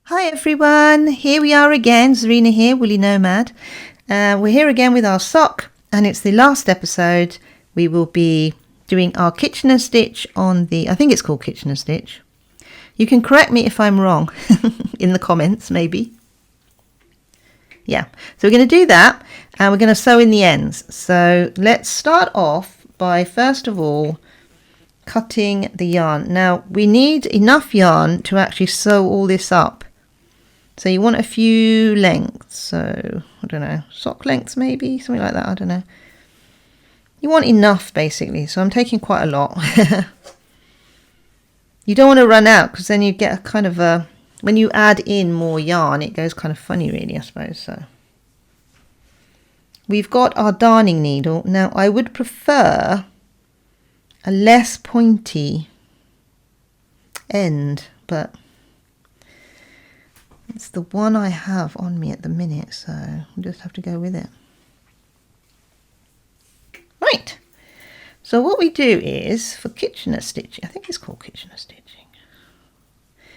Hi everyone, here we are again, Zarina here, Woolly Nomad. We're here again with our sock, and it's the last episode. We will be doing our Kitchener stitch on the, I think it's called Kitchener stitch. You can correct me if I'm wrong in the comments maybe. Yeah, so we're going to do that and we're going to sew in the ends. So let's start off by first of all cutting the yarn. Now we need enough yarn to actually sew all this up. So you want a few lengths, so I don't know, sock lengths maybe, something like that, I don't know. You want enough basically, so I'm taking quite a lot. You don't want to run out because then you get a kind of a, when you add in more yarn it goes kind of funny really, I suppose. So we've got our darning needle. Now I would prefer a less pointy end, but it's the one I have on me at the minute, so I'll just have to go with it. Right, so what we do is, for Kitchener stitching, I think it's called Kitchener stitching.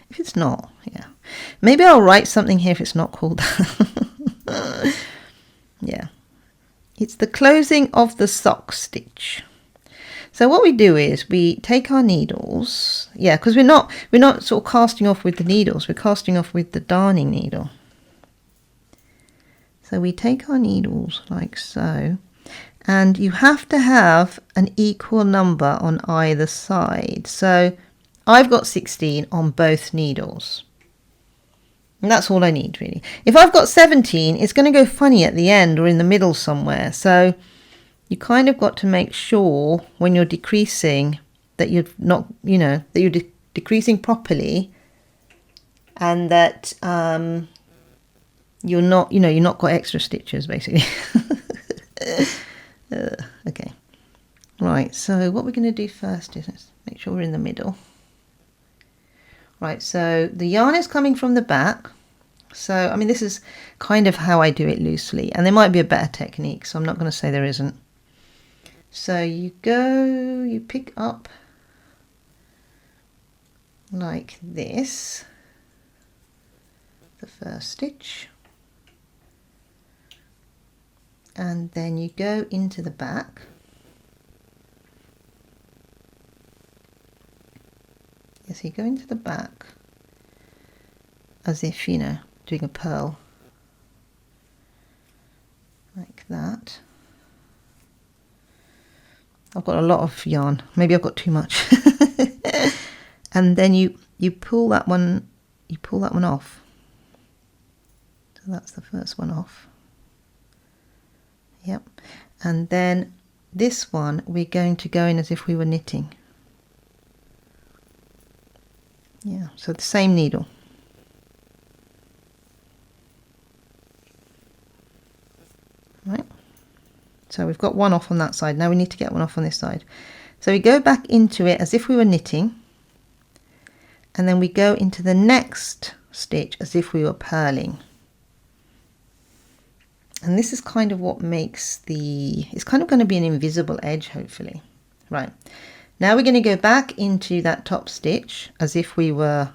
If it's not, yeah. Maybe I'll write something here if it's not called that. Yeah. It's the closing of the sock stitch. So what we do is we take our needles, yeah, because we're not sort of casting off with the needles, we're casting off with the darning needle. So we take our needles like so, and you have to have an equal number on either side. So I've got 16 on both needles. And that's all I need really. If I've got 17, it's going to go funny at the end or in the middle somewhere. So you kind of got to make sure when you're decreasing that you're not, that you're decreasing properly, and that you're not got extra stitches basically. Okay, right. So what we're going to do first is let's make sure we're in the middle. Right. So the yarn is coming from the back. So I mean this is kind of how I do it loosely, and there might be a better technique. So I'm not going to say there isn't. So you pick up like this, the first stitch, and then you go into the back. Yes, you go into the back as if, doing a purl, like that. I've got a lot of yarn. Maybe I've got too much. And then you pull that one. You pull that one off. So that's the first one off. Yep. And then this one we're going to go in as if we were knitting. Yeah. So the same needle. Right. So we've got one off on that side. Now we need to get one off on this side. So we go back into it as if we were knitting. And then we go into the next stitch as if we were purling. And this is kind of what makes it's kind of going to be an invisible edge, hopefully. Right. Now we're going to go back into that top stitch as if we were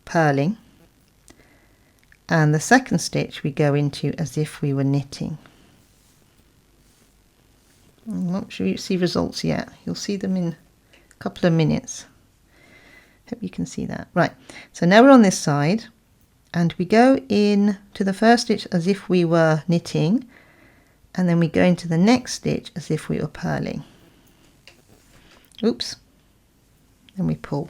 purling. And the second stitch we go into as if we were knitting. I'm not sure you see results yet. You'll see them in a couple of minutes. Hope you can see that. Right, so now we're on this side, and we go in to the first stitch as if we were knitting, and then we go into the next stitch as if we were purling. Oops. And we pull.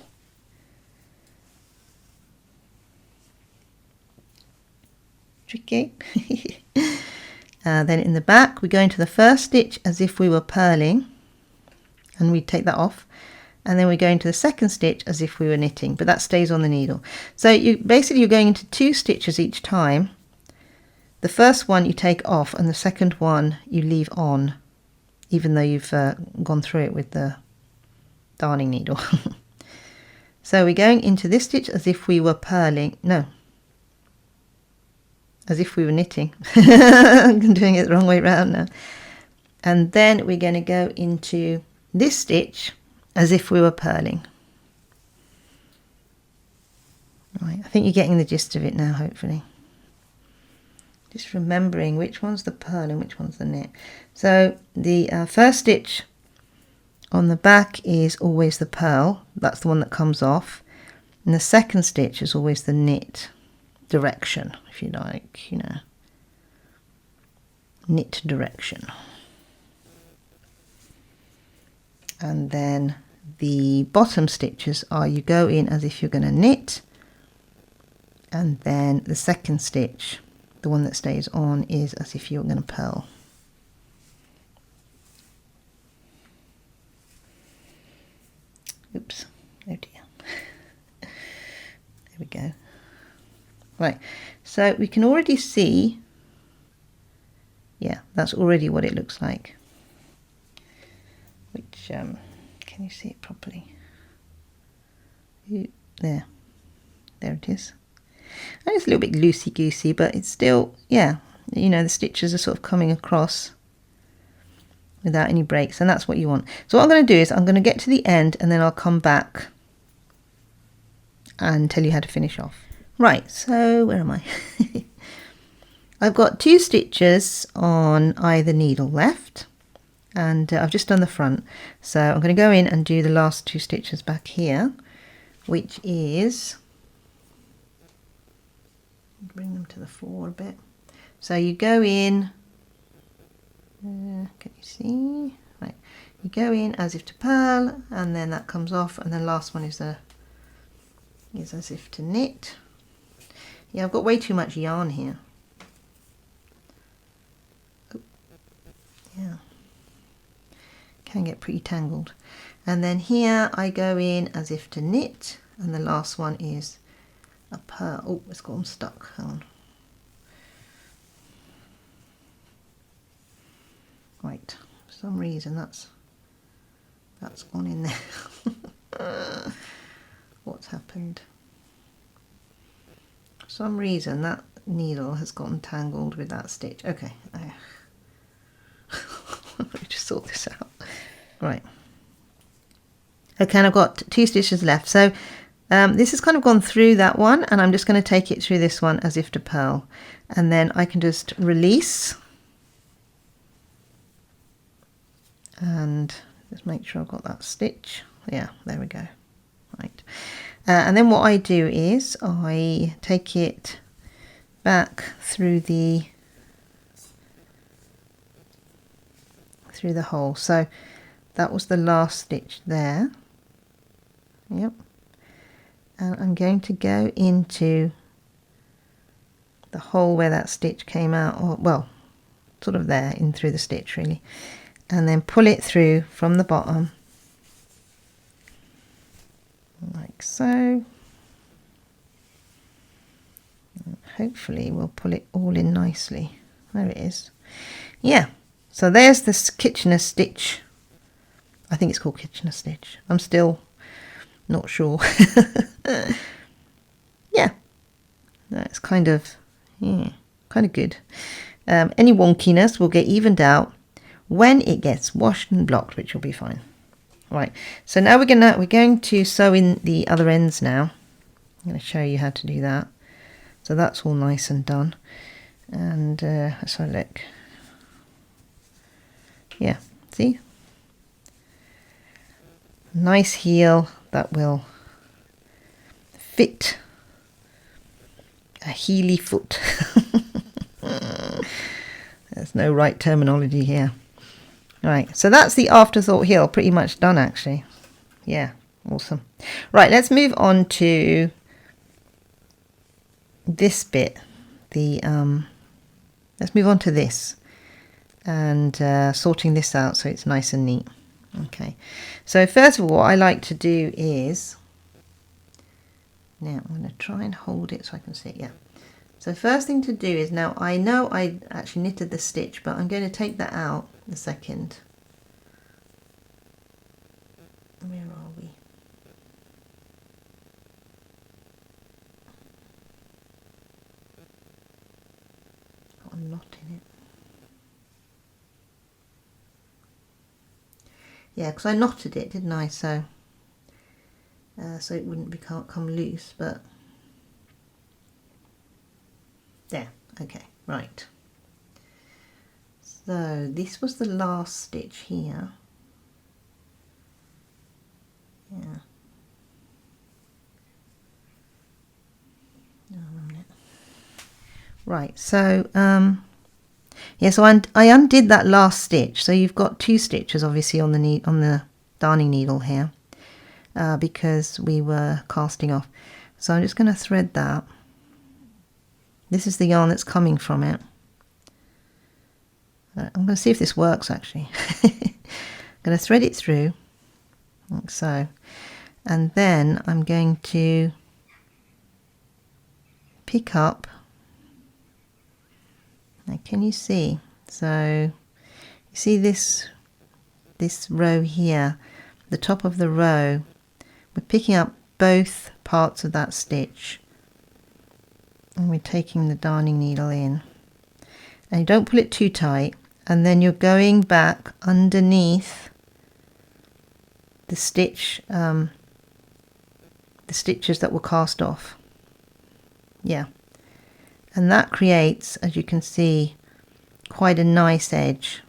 Tricky. Then in the back we go into the first stitch as if we were purling, and we take that off, and then we go into the second stitch as if we were knitting, but that stays on the needle. So you're going into 2 stitches each time. The first one you take off and the second one you leave on, even though you've gone through it with the darning needle. So we're going into this stitch as if we were purling, as if we were knitting. I'm doing it the wrong way around now. And then we're going to go into this stitch as if we were purling. Right, I think you're getting the gist of it now, hopefully. Just remembering which one's the purl and which one's the knit. So the first stitch on the back is always the purl. That's the one that comes off. And the second stitch is always the knit direction, if you like, you know. Knit direction. And then the bottom stitches are you go in as if you're going to knit, and then the second stitch, the one that stays on, is as if you're going to purl. Oops, oh dear. There we go. Right, so we can already see, yeah, that's already what it looks like. Which, can you see it properly? There it is. And it's a little bit loosey-goosey, but it's still, yeah, you know, the stitches are sort of coming across without any breaks, and that's what you want. So what I'm going to do is I'm going to get to the end, and then I'll come back and tell you how to finish off. Right, so where am I? I've got 2 stitches on either needle left, and I've just done the front. So I'm going to go in and do the last 2 stitches back here, which is, bring them to the fore a bit. So you go in, can you see? Right, you go in as if to purl, and then that comes off, and the last one is as if to knit. Yeah, I've got way too much yarn here. Oh, yeah, can get pretty tangled. And then here I go in as if to knit, and the last one is a purl. Oh, it's got stuck. Hang on. Right, for some reason that's gone in there. What's happened? For some reason that needle has gotten tangled with that stitch. Okay, let me just sort this out. Right. Okay, and I've got 2 stitches left. So this has kind of gone through that one, and I'm just going to take it through this one as if to purl, and then I can just release and just make sure I've got that stitch. Yeah, there we go. Right, and then what I do is I take it back through the hole. So that was the last stitch there. Yep. And I'm going to go into the hole where that stitch came out, or well, sort of there, in through the stitch really, and then pull it through from the bottom like so. And hopefully we'll pull it all in nicely. There it is. Yeah, so there's this Kitchener stitch. I think it's called Kitchener stitch. I'm still not sure. Yeah, that's kind of good. Any wonkiness will get evened out when it gets washed and blocked, which will be fine. Right, so now we're going to sew in the other ends now. I'm going to show you how to do that. So that's all nice and done, and let's have a look. Yeah, see, nice heel that will fit a heely foot. There's no right terminology here. Right, so that's the afterthought heel, pretty much done actually. Yeah, awesome. Right, let's move on to this bit. Let's move on to this and sorting this out so it's nice and neat. Okay, so first of all, what I like to do is, now I'm going to try and hold it so I can see it. Yeah. So first thing to do is, now I know I actually knitted the stitch, but I'm going to take that out a second. Where are we? Got a knot in it. Yeah, because I knotted it, didn't I? So it wouldn't come loose, but There, okay, right. So this was the last stitch here. Yeah. Right, so yeah, so I undid that last stitch. So you've got 2 stitches obviously on the darning needle here, because we were casting off. So I'm just going to thread that. This is the yarn that's coming from it. I'm going to see if this works actually. I'm going to thread it through, like so, and then I'm going to pick up. Now, can you see? So you see this row here, the top of the row. We're picking up both parts of that stitch, and we're taking the darning needle in. And you don't pull it too tight, and then you're going back underneath the stitch, the stitches that were cast off. Yeah, and that creates, as you can see, quite a nice edge.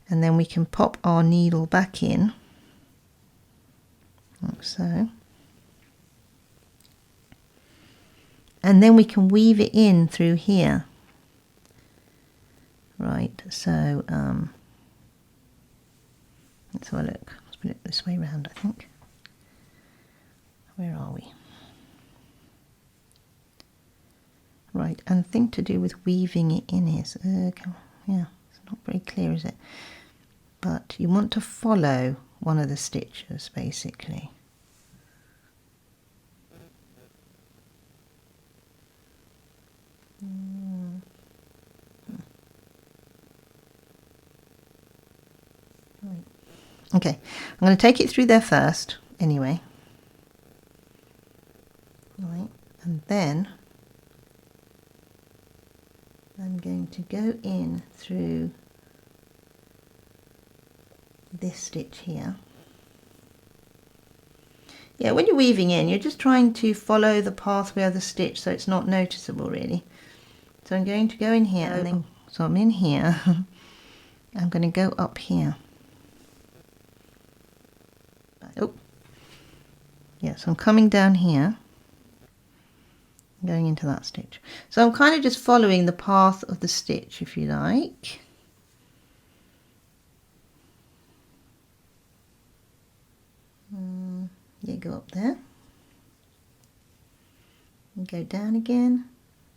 And then we can pop our needle back in, like so, and then we can weave it in through here. Right, so let's have a look. Let's put it this way round, I think. Where are we? Right, and the thing to do with weaving it in is, yeah, it's not very clear, is it? But you want to follow one of the stitches, basically. Okay, I'm going to take it through there first, anyway. Right, and then I'm going to go in through this stitch here. Yeah, when you're weaving in, you're just trying to follow the pathway of the stitch so it's not noticeable, really. So I'm going to go in here, and then, so I'm in here. I'm going to go up here. Oh, yeah, so I'm coming down here, going into that stitch. So I'm kind of just following the path of the stitch, if you like. You go up there, and go down again,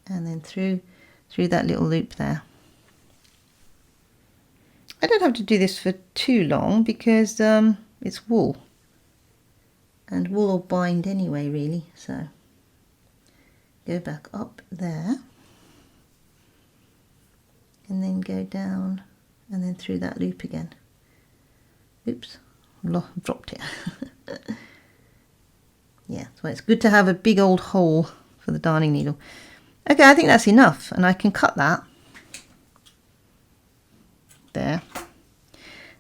and then through that little loop there. I don't have to do this for too long because it's wool, and wool will bind anyway, really. So go back up there, and then go down, and then through that loop again. Oops, dropped it. Yeah, so it's good to have a big old hole for the darning needle. Okay, I think that's enough, and I can cut that there.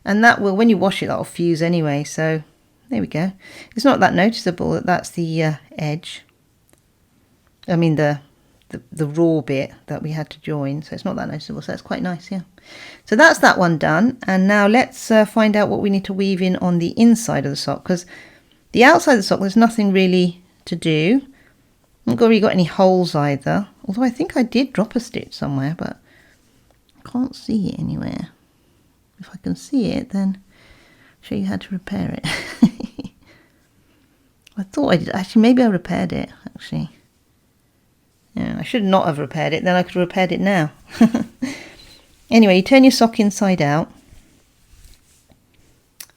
And that will, when you wash it, that'll fuse anyway, so there we go. It's not that noticeable that that's the edge. I mean the raw bit that we had to join, so it's not that noticeable, so that's quite nice, yeah. So that's that one done, and now let's find out what we need to weave in on the inside of the sock, because the outside of the sock there's nothing really to do. I haven't really got any holes either, although I think I did drop a stitch somewhere, but I can't see it anywhere. If I can see it, then I'll show you how to repair it. I thought I did. Actually, maybe I repaired it, actually. Yeah, I should not have repaired it, then I could have repaired it now. Anyway, you turn your sock inside out,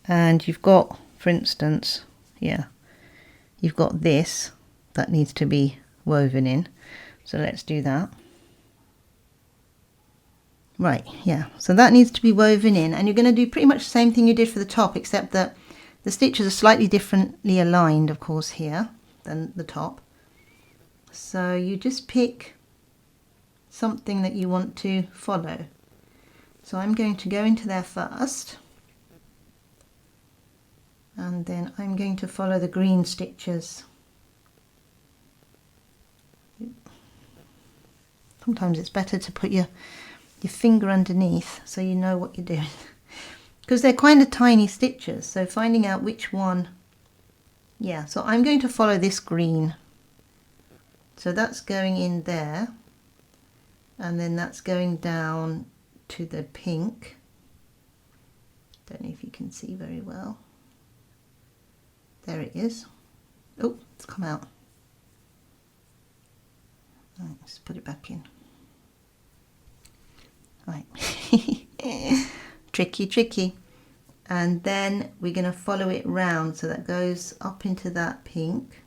and you've got, for instance, yeah, you've got this that needs to be woven in. So let's do that. Right, yeah, so that needs to be woven in, and you're going to do pretty much the same thing you did for the top, except that the stitches are slightly differently aligned, of course, here than the top. So you just pick something that you want to follow. So I'm going to go into there first, and then I'm going to follow the green stitches. sometimes it's better to put your finger underneath so you know what you're doing, because they're kind of tiny stitches, so finding out which one. Yeah, so I'm going to follow this green, so that's going in there, and then that's going down to the pink. Don't know if you can see very well. There it is. Oh, it's come out. Right, let's put it back in. Right. Tricky. And then we're going to follow it round, so that goes up into that pink,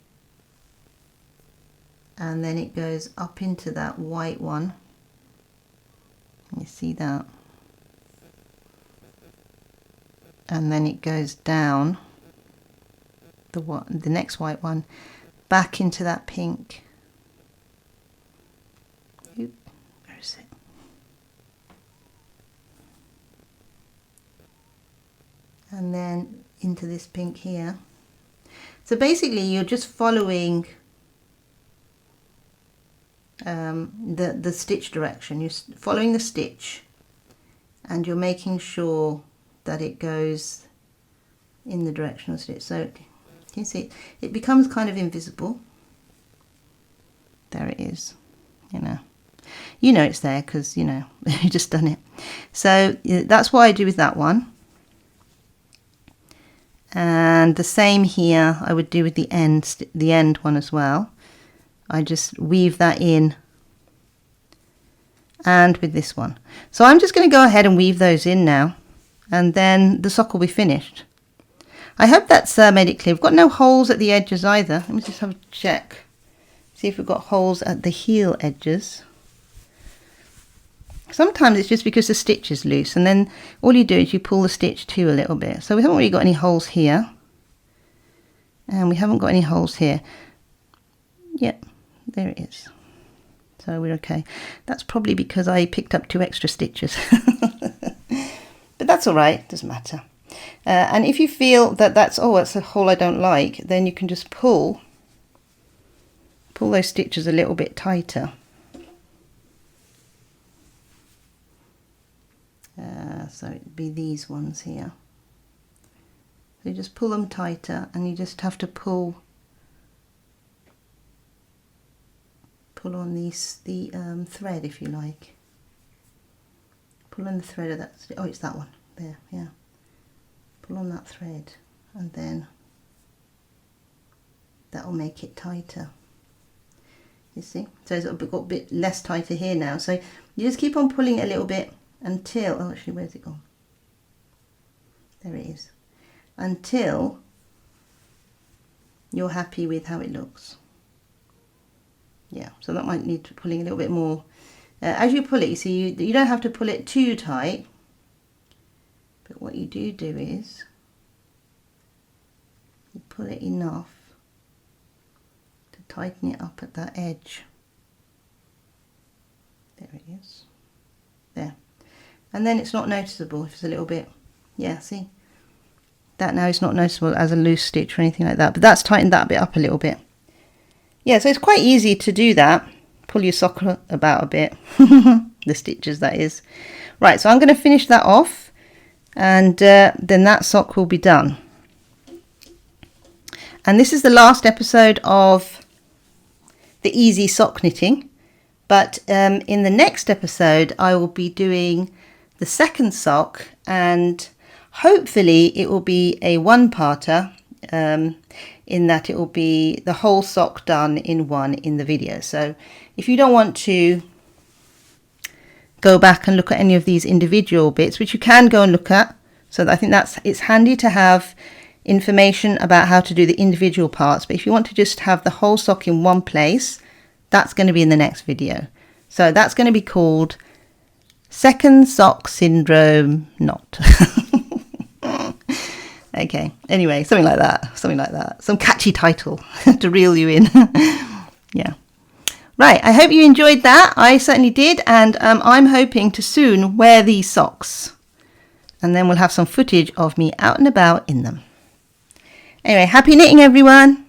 and then it goes up into that white one. You see that? And then it goes down the next white one back into that pink. Oop, where is it? And then into this pink here. So basically you're just following the stitch direction. You're following the stitch and you're making sure that it goes in the direction of the stitch. So you see it becomes kind of invisible. There it is. You know it's there because you just done it. So that's what I do with that one. And the same here I would do with the end one as well. I just weave that in, and with this one. So I'm just going to go ahead and weave those in now, and then the sock will be finished. I hope that's made it clear. We've got no holes at the edges either. Let me just have a check, see if we've got holes at the heel edges. Sometimes it's just because the stitch is loose, and then all you do is you pull the stitch to a little bit. So we haven't really got any holes here, and we haven't got any holes here. Yep, there it is. So we're okay. That's probably because I picked up 2 extra stitches. But that's all right, doesn't matter. And if you feel that that's a hole I don't like, then you can just pull those stitches a little bit tighter. So it'd be these ones here. So you just pull them tighter, and you just have to pull on the thread, if you like. Pull on the thread of that. Oh, it's that one there. Yeah. Pull on that thread, and then that will make it tighter. You see? So it's got a bit less tighter here now. So you just keep on pulling it a little bit until, oh actually, where's it gone? There it is. Until you're happy with how it looks. Yeah, so that might need pulling a little bit more. As you pull it, you see, you don't have to pull it too tight. But what you do is you pull it enough to tighten it up at that edge. There it is. There. And then it's not noticeable if it's a little bit, yeah, see? That now is not noticeable as a loose stitch or anything like that, but that's tightened that bit up a little bit. Yeah, so it's quite easy to do that. Pull your sock about a bit. The stitches, that is. Right, so I'm going to finish that off, and then that sock will be done. And this is the last episode of the easy sock knitting, but in the next episode I will be doing the second sock, and hopefully it will be a one-parter, in that it will be the whole sock done in one in the video. So if you don't want to go back and look at any of these individual bits, which you can go and look at, so I think it's handy to have information about how to do the individual parts, but if you want to just have the whole sock in one place, that's going to be in the next video. So that's going to be called Second Sock Syndrome Knot. Okay, anyway, something like that, some catchy title to reel you in. Yeah, right, I hope you enjoyed that. I certainly did, and I'm hoping to soon wear these socks, and then we'll have some footage of me out and about in them. Anyway, happy knitting everyone.